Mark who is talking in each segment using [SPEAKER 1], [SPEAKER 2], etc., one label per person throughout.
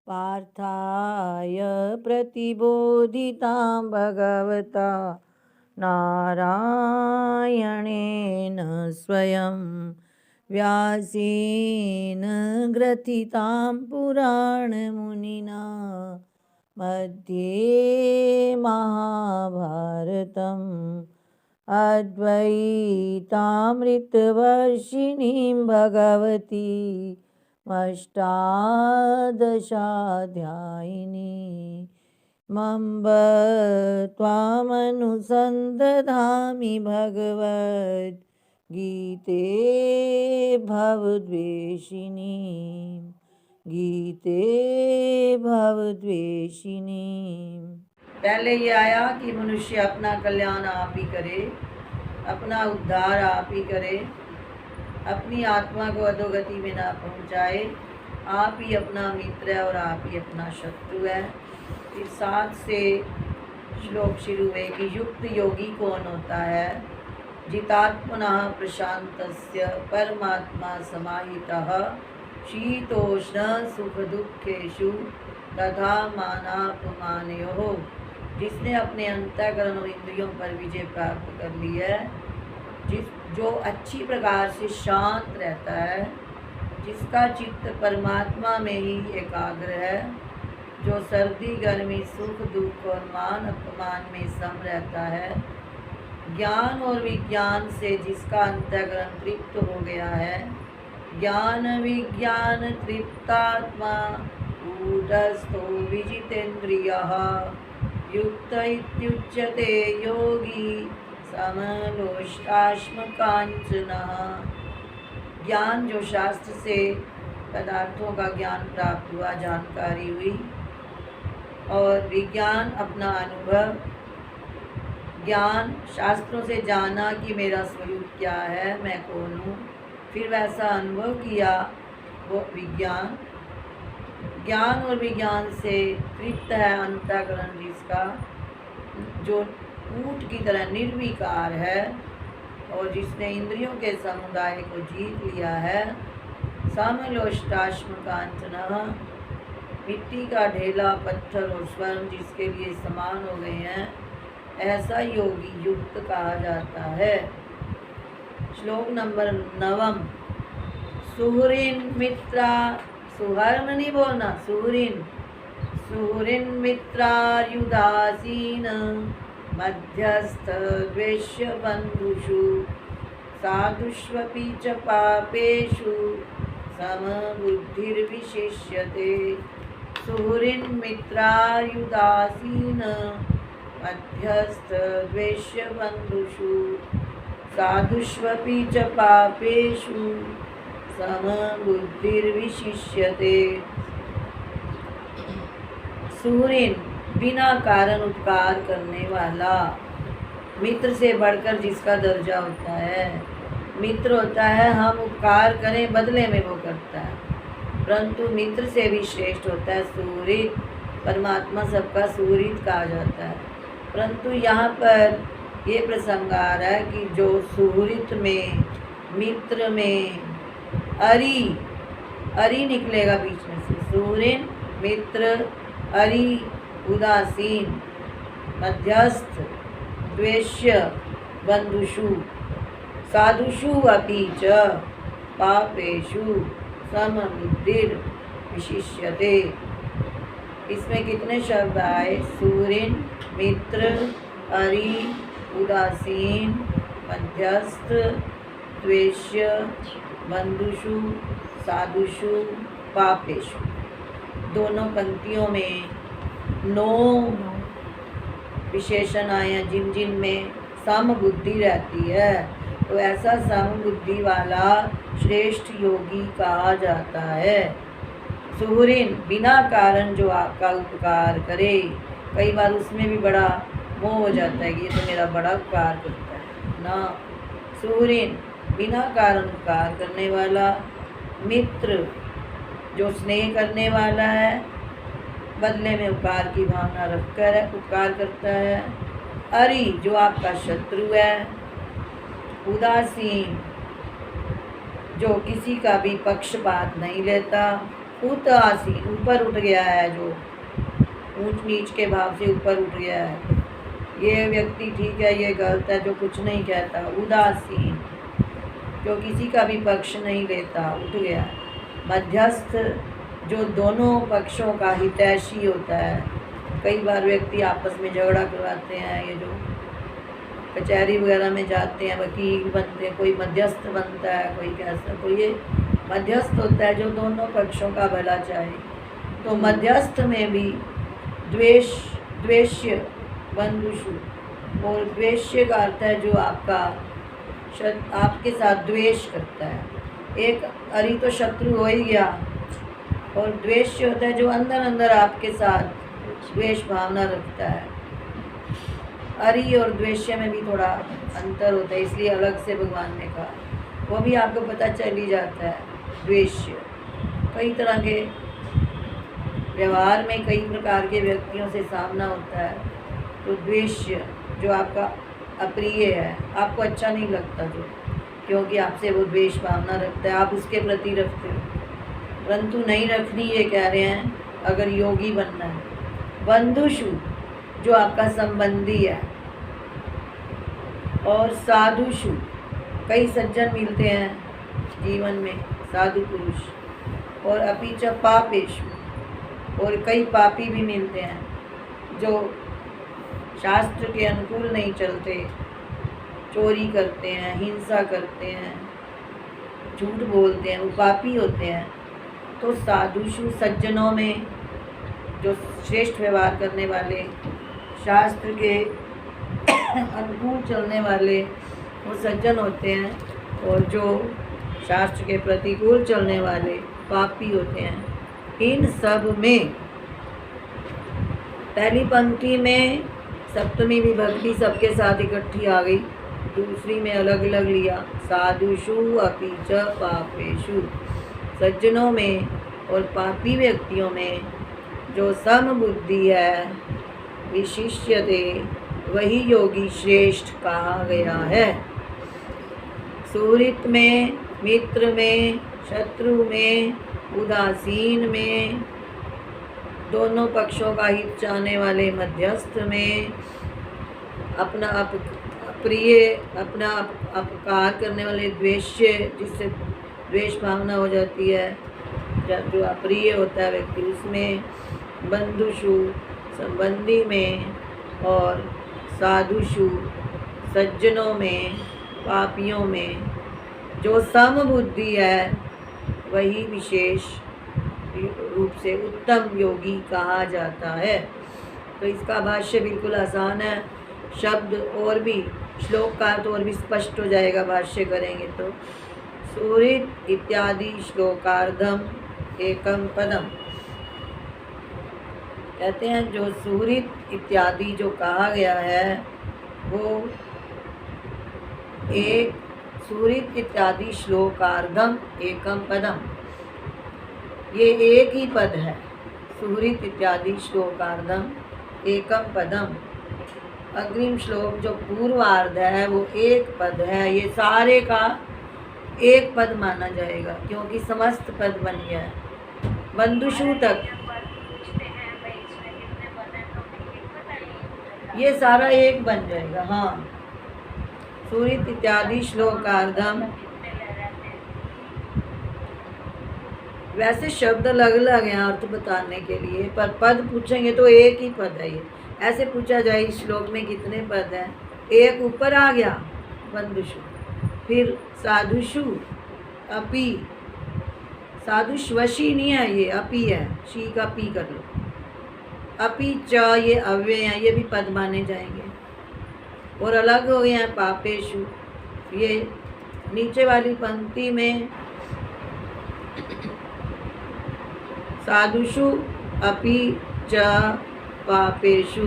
[SPEAKER 1] पार्थाय प्रतिबोधितां भगवता नारायणेन स्वयं व्यासेन ग्रथितां पुराणमुनिना मध्ये महाभारतम् अद्वैतामृतवर्षिणीं भगवती अष्टादशाध्यायिनी मम्ब त्वामनुसन्दधामि भगवद्गीते भवद्वेषिणी गीते भवद्वेषिणी। पहले ये आया कि मनुष्य अपना कल्याण आप ही करे, अपना उद्धार आप ही करे, अपनी आत्मा को अधोगति में ना पहुंचाए। आप ही अपना मित्र है और आप ही अपना शत्रु है। फिर 7 से श्लोक शुरू हुए कि युक्त योगी कौन होता है। जितात्मनः प्रशांतस्य परमात्मा समाहितः शीतोष्ण सुख दुखेषु तथा मानापमानयोः। जिसने अपने अंतःकरण और इंद्रियों पर विजय प्राप्त कर ली है, जो अच्छी प्रकार से शांत रहता है, जिसका चित्त परमात्मा में ही एकाग्र है, जो सर्दी गर्मी सुख दुख और मान अपमान में सम रहता है, ज्ञान और विज्ञान से जिसका अंतःकरण तृप्त हो गया है, ज्ञान विज्ञान तृप्तात्मा कूटस्थो विजितेन्द्रियः युक्त इत्युच्यते योगी समलोष्टाश्मकाञ्चनः। ज्ञान जो शास्त्र से पदार्थों का ज्ञान प्राप्त हुआ, जानकारी हुई, और विज्ञान अपना अनुभव, ज्ञान शास्त्रों से जाना कि मेरा स्वरूप क्या है, मैं कौन हूँ, फिर वैसा अनुभव किया, वो विज्ञान। ज्ञान और विज्ञान से तृप्त है अंतःकरण जिसका, जो ऊंट की तरह निर्विकार है और जिसने इंद्रियों के समुदाय को जीत लिया है। समलोष्टाश्मकाञ्चनः, मिट्टी का ढेला पत्थर और स्वर्ण जिसके लिए समान हो गए हैं, ऐसा योगी युक्त कहा जाता है। श्लोक नंबर 9। सुहृन् मित्रा, सुहर्म नहीं बोलना, सुहृन् मित्रार्युदासीन मध्यस्थ द्वेष्य बन्धुषु साधुष्वपि च पापेषु समबुद्धिर्विशिष्यते। सुहृन् मित्रार्युदासीन मध्यस्थ द्वेष्य बन्धुषु साधुष्वपि च पापेषु समबुद्धिर्विशिष्यते। सुहृन्, बिना कारण उपकार करने वाला, मित्र से बढ़कर जिसका दर्जा होता है। मित्र होता है हम उपकार करें बदले में वो करता है, परंतु मित्र से भी श्रेष्ठ होता है सुहृद। परमात्मा सबका सुहृद कहा जाता है। परंतु यहाँ पर ये प्रसंग आ रहा है कि जो सुहृद में, मित्र में अरि निकलेगा बीच में से। सुहृद मित्र अरि उदासीन मध्यस्थ द्वेष्य बंधुषु साधुषु अपि च पापेषु समबुद्धिर्विशिष्यते। इसमें कितने शब्द आए? सुहृद, मित्र, अरि, उदासीन, मध्यस्थ, द्वेष्य, बंधुषु, साधुषु, पापेषु। दोनों पंक्तियों में 9 विशेषण आए हैं जिन जिन में समबुद्धि रहती है। तो ऐसा समबुद्धि वाला श्रेष्ठ योगी कहा जाता है। सुहृद, बिना कारण जो आपका उपकार करे। कई बार उसमें भी बड़ा मोह हो जाता है कि ये तो मेरा बड़ा उपकार करता है ना। सुहृद, बिना कारण उपकार करने वाला। मित्र, जो स्नेह करने वाला है, बदले में उपकार की भावना रखकर उपकार करता है। अरि, जो आपका शत्रु है। उदासीन, जो किसी का भी पक्षपात नहीं लेता। उत आसीन, ऊपर उठ गया है, जो ऊंच नीच के भाव से ऊपर उठ गया है, ये व्यक्ति ठीक है, ये गलत है, जो कुछ नहीं कहता। उदासीन, जो किसी का भी पक्ष नहीं लेता, उठ गया। मध्यस्थ, जो दोनों पक्षों का हितैषी होता है। कई बार व्यक्ति आपस में झगड़ा करवाते हैं, ये जो कचहरी वगैरह में जाते हैं, वकील बनते हैं, कोई मध्यस्थ बनता है, कोई कैसा, तो ये मध्यस्थ होता है जो दोनों पक्षों का भला चाहे। तो मध्यस्थ में भी द्वेष्य बंधुषु, और द्वेष्य का अर्थ है जो आपके साथ द्वेष करता है। एक अरि तो शत्रु हो ही गया, और द्वेष्य होता है जो अंदर अंदर आपके साथ द्वेष भावना रखता है। अरि और द्वेष्य में भी थोड़ा अंतर होता है, इसलिए अलग से भगवान ने कहा, वो भी आपको पता चल ही जाता है। द्वेष्य, कई तरह के व्यवहार में कई प्रकार के व्यक्तियों से सामना होता है। तो द्वेष्य जो आपका अप्रिय है, आपको अच्छा नहीं लगता, जो क्योंकि आपसे वो द्वेष भावना रखता है, आप उसके प्रति रखते हो, परंतु नहीं रखनी, ये कह रहे हैं, अगर योगी बनना है। बंधुषु, जो आपका संबंधी है। और साधुषु, कई सज्जन मिलते हैं जीवन में, साधु पुरुष। और अपीच पापेषु, और कई पापी भी मिलते हैं जो शास्त्र के अनुकूल नहीं चलते, चोरी करते हैं, हिंसा करते हैं, झूठ बोलते हैं, वो पापी होते हैं। तो साधुषु, सज्जनों में जो श्रेष्ठ व्यवहार करने वाले, शास्त्र के अनुकूल चलने वाले, वो सज्जन होते हैं, और जो शास्त्र के प्रतिकूल चलने वाले पापी होते हैं। इन सब में पहली पंक्ति में सप्तमी विभक्ति सबके साथ इकट्ठी आ गई, दूसरी में अलग अलग लिया। साधुषु अपि च पापेषु, सज्जनों में और पापी व्यक्तियों में जो समबुद्धि है, विशिष्यते, वही योगी श्रेष्ठ कहा गया है। सुहृत में, मित्र में, शत्रु में, उदासीन में, दोनों पक्षों का हित चाहने वाले मध्यस्थ में, अपना अप्रिय, अपना अपकार करने वाले द्वेष्य, जिससे द्वेष भावना हो जाती है, जो अप्रिय होता है व्यक्ति, उसमें, बंधुषु, संबंधी में, और साधुषु, सज्जनों में, पापियों में, जो समबुद्धि है, वही विशेष रूप से उत्तम योगी कहा जाता है। तो इसका भाष्य बिल्कुल आसान है, शब्द और भी, श्लोक का तो और भी स्पष्ट हो जाएगा भाष्य करेंगे तो। सुहृत इत्यादि श्लोकार्धम एकम पदम, कहते हैं जो सुहृत इत्यादि जो कहा गया है, वो एक, सुहृत इत्यादि श्लोकार्धम एकम पदम, ये एक ही पद है। सुहृत इत्यादि श्लोकार्धम एकम पदम, अग्रिम श्लोक जो पूर्वार्ध है वो एक पद है, ये सारे का एक पद माना जाएगा, क्योंकि समस्त पद बन गया है। बंधुषु तक ये सारा एक बन जाएगा। हाँ, सुहृत इत्यादि श्लोकार्धम, वैसे शब्द अलग अलग हैं अर्थ बताने के लिए, पर पद पूछेंगे तो एक ही पद है। ये ऐसे पूछा जाए इस श्लोक में कितने पद हैं, एक ऊपर आ गया बंधुषु, फिर साधुषु, अपि, साधुष्वशी नहीं है, ये अपि है, शी का पी कर लो। अपि च, ये अव्यय हैं, ये भी पद माने जाएंगे। और अलग हो गए हैं पापेषु, ये नीचे वाली पंक्ति में साधुषु अपि च पापेषु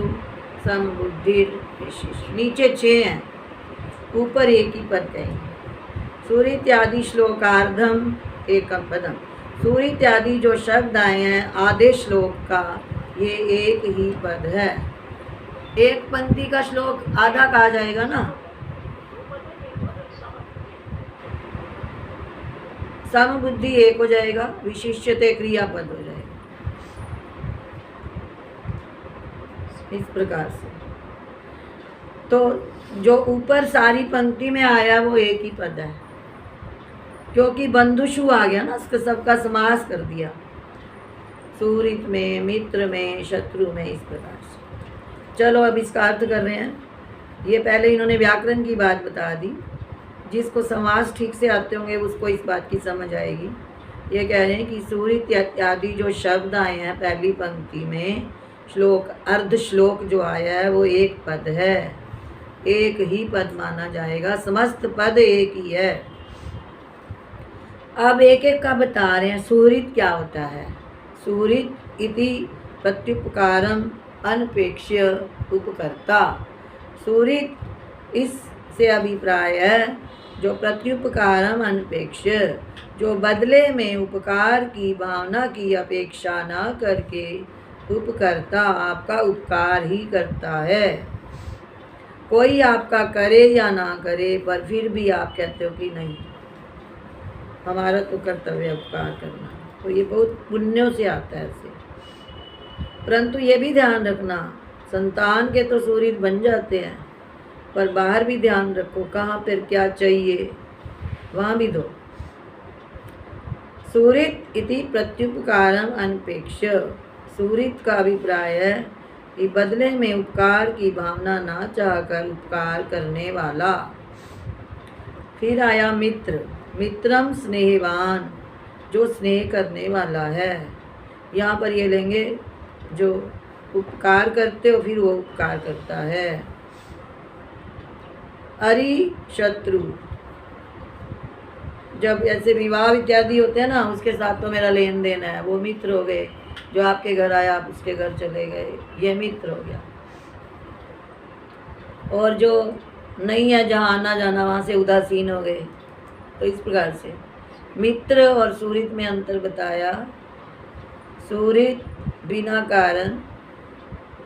[SPEAKER 1] समबुद्धिर विशिष्ट, नीचे 6 हैं, ऊपर एक ही पद कहेंगे। सूर्य इत्यादि श्लोकार्धम एकम पदम, सूर्य इत्यादि जो शब्द आए हैं आधे श्लोक का, ये एक ही पद है। एक पंक्ति का श्लोक आधा कहा जाएगा ना, समबुद्धि एक हो जाएगा, विशिष्यते क्रियापद हो जाएगा। इस प्रकार से तो जो ऊपर सारी पंक्ति में आया वो एक ही पद है, क्योंकि बंधुषु आ गया ना, उसका सबका समास कर दिया, सुहृत में, मित्र में, शत्रु में, इस प्रकार से। चलो अब इसका अर्थ कर रहे हैं। ये पहले इन्होंने व्याकरण की बात बता दी, जिसको समास ठीक से आते होंगे उसको इस बात की समझ आएगी। ये कह रहे हैं कि सुहृत इत्यादि जो शब्द आए हैं पहली पंक्ति में, श्लोक अर्ध श्लोक जो आया है वो एक पद है, एक ही पद माना जाएगा, समस्त पद एक ही है। अब एक एक का बता रहे हैं। सुहृत क्या होता है? सुहृत इति प्रत्युपकारम अनपेक्ष्य उपकर्ता। सुहृत इससे अभिप्राय है जो प्रत्युपकारम अनपेक्ष्य, जो बदले में उपकार की भावना की अपेक्षा न करके उपकर्ता आपका उपकार ही करता है। कोई आपका करे या ना करे पर फिर भी आप कहते हो कि नहीं, हमारा तो कर्तव्य उपकार करना, तो ये बहुत पुण्यों से आता है ऐसे। परंतु ये भी ध्यान रखना, संतान के तो सुहृत बन जाते हैं, पर बाहर भी ध्यान रखो कहाँ पर क्या चाहिए, वहाँ भी दो। सुहृत इति प्रत्युपकारम अनपेक्ष्य, सुहृत का अभिप्राय है कि बदले में उपकार की भावना ना चाहकर उपकार करने वाला। फिर आया मित्र, मित्रम स्नेहवान, जो स्नेह करने वाला है। यहाँ पर ये लेंगे जो उपकार करते हो फिर वो उपकार करता है। अरि शत्रु, जब ऐसे विवाह इत्यादि होते हैं ना, उसके साथ तो मेरा लेन देन है, वो मित्र हो गए। जो आपके घर आया आप उसके घर चले गए, ये मित्र हो गया। और जो नहीं है, जहाँ आना जाना वहाँ से उदासीन हो गए। तो इस प्रकार से मित्र और सुहृत में अंतर बताया। सुहृत बिना कारण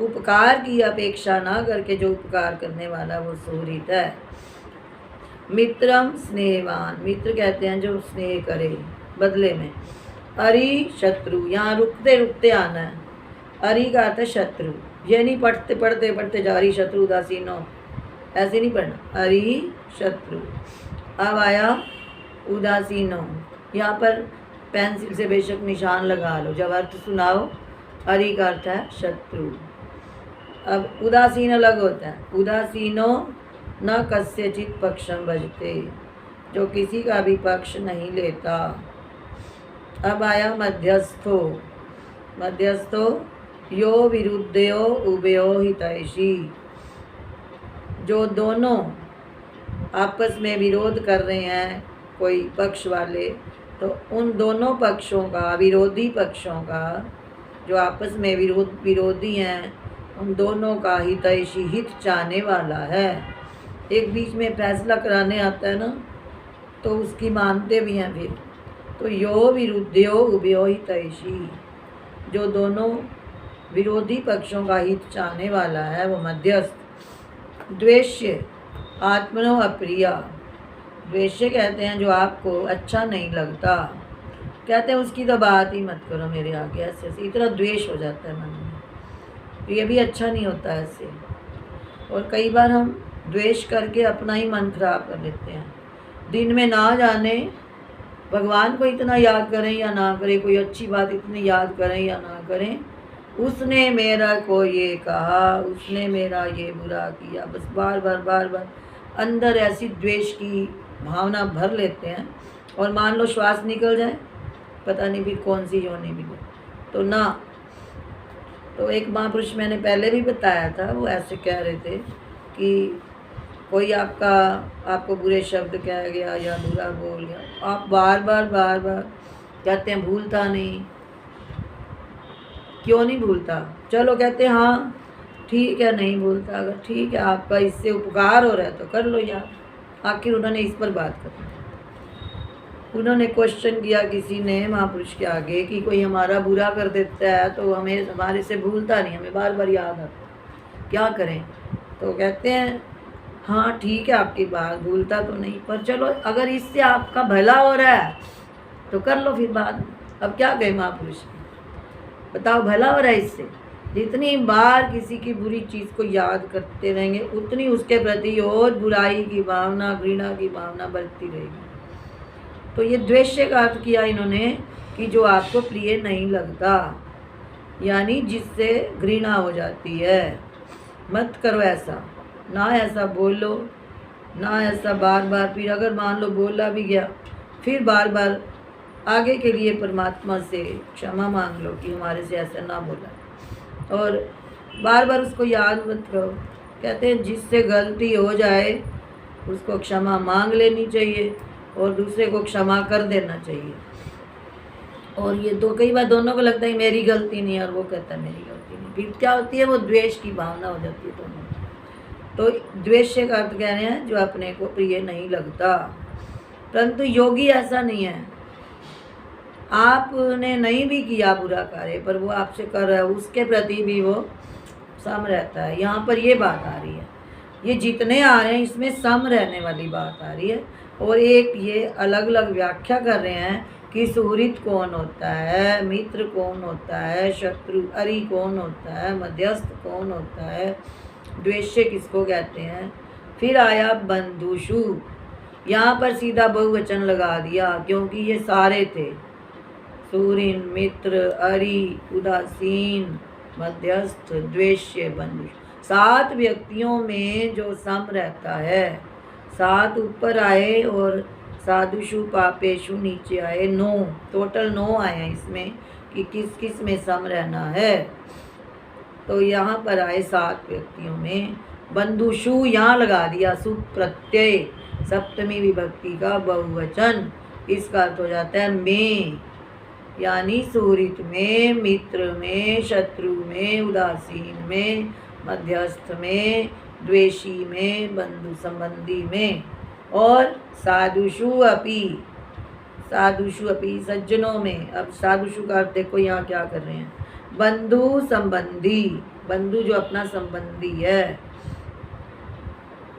[SPEAKER 1] उपकार की अपेक्षा ना करके जो उपकार करने वाला वो सुहृत है। मित्रम स्नेहवान, मित्र कहते हैं जो स्नेह करे बदले में। अरि शत्रु, यहाँ रुकते रुकते आना है। अरि का अर्थ है शत्रु, ये नहीं पढ़ते पढ़ते पढ़ते जा रही शत्रु उदासीनो, ऐसे नहीं पढ़ना। अरि शत्रु। अब आया उदासीनो, यहाँ पर पेंसिल से बेशक निशान लगा लो, जब अर्थ सुनाओ। अरि का अर्थ है शत्रु। अब उदासीन अलग होता है। उदासीनो न कस्यचित पक्षम भजते, जो किसी का भी पक्ष नहीं लेता। अब आया मध्यस्थो, मध्यस्थो यो विरुद्धयो उभयो हितैषी, जो दोनों आपस में विरोध कर रहे हैं कोई पक्ष वाले, तो उन दोनों पक्षों का, विरोधी पक्षों का, जो आपस में विरोधी हैं, उन दोनों का हितैषी, हित चाहने वाला है। एक बीच में फैसला कराने आता है ना, तो उसकी मानते भी हैं फिर। तो यो विरुद्धयो उभयो हितैषी, जो दोनों विरोधी पक्षों का हित चाहने वाला है वो मध्यस्थ। द्वेष्य आत्मनो अप्रिया, द्वेष्य कहते हैं जो आपको अच्छा नहीं लगता, कहते हैं उसकी तो बात ही मत करो मेरे आगे, ऐसे ऐसे इतना द्वेष हो जाता है मन में, तो ये भी अच्छा नहीं होता ऐसे। और कई बार हम द्वेष करके अपना ही मन खराब कर लेते हैं। दिन में ना जाने भगवान को इतना याद करें या ना करें, कोई अच्छी बात इतनी याद करें या ना करें, उसने मेरा को ये कहा, उसने मेरा ये बुरा किया, बस बार बार अंदर ऐसी द्वेष की भावना भर लेते हैं। और मान लो श्वास निकल जाए, पता नहीं भी कौन सी योनि भी, तो ना। तो एक महापुरुष मैंने पहले भी बताया था, वो ऐसे कह रहे थे कि कोई आपको बुरे शब्द कह गया या बुरा बोल गया, आप बार बार कहते हैं भूलता नहीं, क्यों नहीं भूलता? चलो कहते हैं हाँ ठीक है नहीं भूलता, अगर ठीक है आपका इससे उपकार हो रहा है तो कर लो यार। आखिर उन्होंने इस पर बात करी। उन्होंने क्वेश्चन किया किसी ने महापुरुष के आगे कि कोई हमारा बुरा कर देता है तो हमारे से भूलता नहीं, हमें बार बार याद आता, क्या करें? तो कहते हैं हाँ ठीक है आपकी बात, भूलता तो नहीं, पर चलो अगर इससे आपका भला हो रहा है तो कर लो फिर बाद में। अब क्या कहे महापुरुष, बताओ भला हो रहा है इससे? जितनी बार किसी की बुरी चीज़ को याद करते रहेंगे उतनी उसके प्रति और बुराई की भावना, घृणा की भावना बढ़ती रहेगी। तो ये द्वेष्य का अर्थ किया इन्होंने कि जो आपको प्रिय नहीं लगता, यानी जिससे घृणा हो जाती है। मत करो ऐसा, ना ऐसा बोलो, ना ऐसा बार बार। फिर अगर मान लो बोला भी गया, फिर बार बार आगे के लिए परमात्मा से क्षमा मांग लो कि हमारे से ऐसा ना बोला, और बार बार उसको याद मत करो। कहते हैं जिससे गलती हो जाए उसको क्षमा मांग लेनी चाहिए और दूसरे को क्षमा कर देना चाहिए। और ये तो कई बार दोनों को लगता है मेरी गलती नहीं है और वो कहता है मेरी गलती नहीं, फिर क्या होती है, वो द्वेष की भावना हो जाती है दोनों। तो द्वेष्य का अर्थ कह रहे हैं जो अपने को प्रिय नहीं लगता। परंतु योगी ऐसा नहीं है, आपने नहीं भी किया बुरा कार्य पर वो आपसे कर रहा है, उसके प्रति भी वो सम रहता है। यहाँ पर ये बात आ रही है, ये जितने आ रहे हैं इसमें सम रहने वाली बात आ रही है। और एक ये अलग अलग व्याख्या कर रहे हैं कि सुहृद कौन होता है, मित्र कौन होता है, शत्रु अरि कौन होता है, मध्यस्थ कौन होता है, द्वेष्य किसको कहते हैं। फिर आया बंधुषु, यहाँ पर सीधा बहुवचन लगा दिया क्योंकि ये सारे थे, सुहृद, मित्र, अरि, उदासीन, मध्यस्थ, द्वेष्य, बंधु। 7 व्यक्तियों में जो सम रहता है, 7 ऊपर आए और साधुषु पापेशु नीचे आए, 9 टोटल 9 आए हैं इसमें कि किस किस में सम रहना है। तो यहाँ पर आए 7 व्यक्तियों में। बंधुषु यहाँ लगा दिया सु प्रत्यय, सप्तमी विभक्ति का बहुवचन, इसका अर्थ हो जाता है में, यानी सुहृद में, मित्र में, शत्रु में, उदासीन में, मध्यस्थ में, द्वेषी में, बंधु संबंधी में। और साधुषु अपि, साधुषु अपि सज्जनों में। अब साधुषु का अर्थ देखो यहाँ क्या कर रहे हैं, बंधु संबंधी, बंधु जो अपना संबंधी है।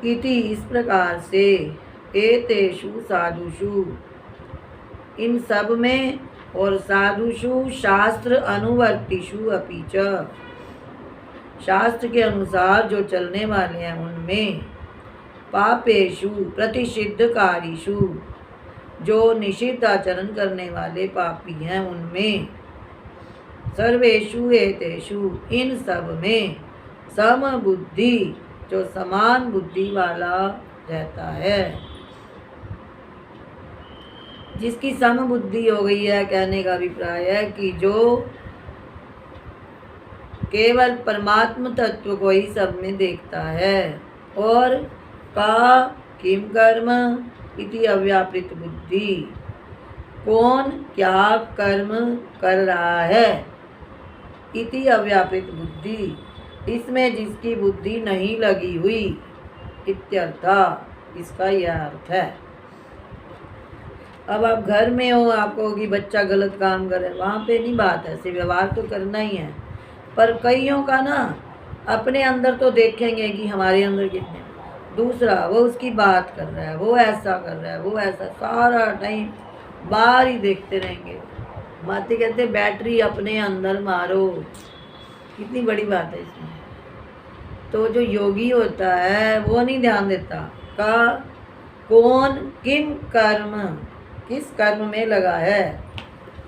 [SPEAKER 1] इति इस प्रकार से, एतेषु साधुषु इन सब में, और साधुषु शास्त्र अनुवर्तिषु अपि च शास्त्र के अनुसार जो चलने वाले हैं उनमें, पापेषु प्रतिषिद्धकारीषु जो निषिद्ध आचरण करने वाले पापी हैं उनमें, सर्वेषु एतेषु इन सब में, सम बुद्धि जो समान बुद्धि वाला रहता है। जिसकी सम बुद्धि हो गई है, कहने का अभिप्राय है कि जो केवल परमात्म तत्व को ही सब में देखता है। और का किम कर्म इति अव्यापृत बुद्धि, कौन क्या कर्म कर रहा है, इति अव्यापृत बुद्धि, इसमें जिसकी बुद्धि नहीं लगी हुई, इत्यर्थ, इसका यह अर्थ है। अब आप घर में हो, आपको कि बच्चा गलत काम करे, वहाँ पे नहीं बात है, ऐसे व्यवहार तो करना ही है। पर कईयों का ना अपने अंदर तो देखेंगे कि हमारे अंदर कितने, दूसरा वो उसकी बात कर रहा है, वो ऐसा कर रहा है, वो ऐसा, सारा टाइम बाहर ही देखते रहेंगे। माते कहते बैटरी अपने अंदर मारो, कितनी बड़ी बात है इसमें। तो जो योगी होता है वो नहीं ध्यान देता का कौन किम कर्म किस कर्म में लगा है,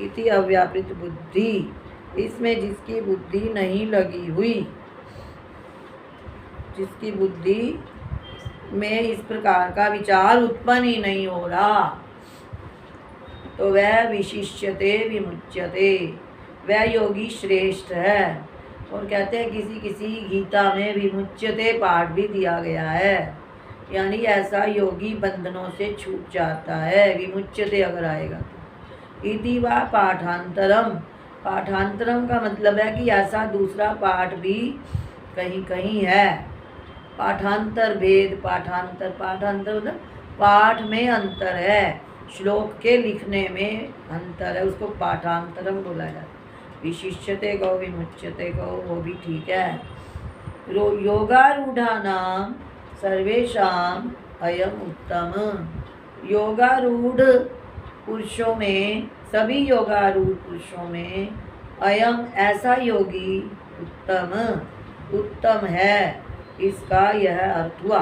[SPEAKER 1] इति अव्यापृत बुद्धि, इसमें जिसकी बुद्धि नहीं लगी हुई, जिसकी बुद्धि में इस प्रकार का विचार उत्पन्न ही नहीं हो रहा, तो वह विशिष्यते विमुच्यते, वह योगी श्रेष्ठ है। और कहते हैं किसी किसी गीता में विमुच्यते पाठ भी दिया गया है, यानी ऐसा योगी बंधनों से छूट जाता है, विमुच्यते अगर आएगा तो। इति वा पाठांतरम, पाठांतरम का मतलब है कि ऐसा दूसरा पाठ भी कहीं कहीं है। पाठांतर भेद, पाठांतर, पाठांतर मतलब पाठ में अंतर है, श्लोक के लिखने में अंतर है, उसको पाठांतरम बोला जाता है। विशिष्यते कहो, विमुच्यते कहो, वो भी ठीक है। योगारूढ़ानां सर्वेषां अयम उत्तम, योगारूढ़ पुरुषों में सभी योगारूढ़ पुरुषों में अयम ऐसा योगी उत्तम है, इसका यह अर्थ हुआ।